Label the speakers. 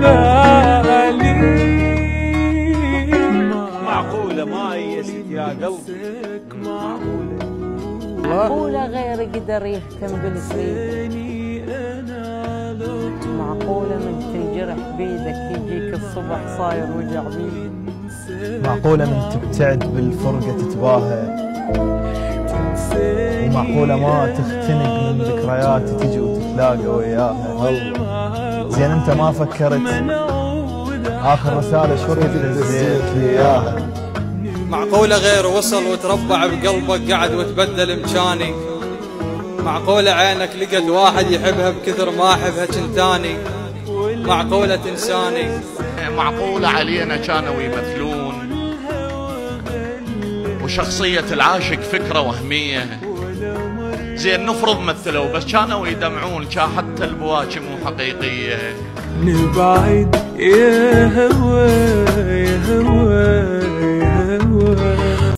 Speaker 1: بالي.
Speaker 2: معقولة ما يست يا قلبي؟
Speaker 3: معقولة غير قدر يهتم بالفريد؟ معقولة من تنجرح بيدك يجيك الصبح صاير وجع بيد؟
Speaker 4: معقولة من تبتعد بالفرقة تتباهى؟ ومعقولة ما تختنق من ذكريات تجي وتتلاقى وياها؟ زين انت ما فكرت اخر رسالة شو دزيت لي اياها؟
Speaker 5: معقولة غير وصل وتربع بقلبك قعد وتبدل مكاني؟ معقولة عينك لقت واحد يحبها بكثر ما احبها كنتاني؟ معقولة تنساني؟
Speaker 6: معقولة علينا كانوا يمثلون وشخصية العاشق فكرة وهمية؟ زين نفرض مثلوا بس كانوا يدمعون كان حتى البواكي مو حقيقية.
Speaker 1: نبعد يا هوى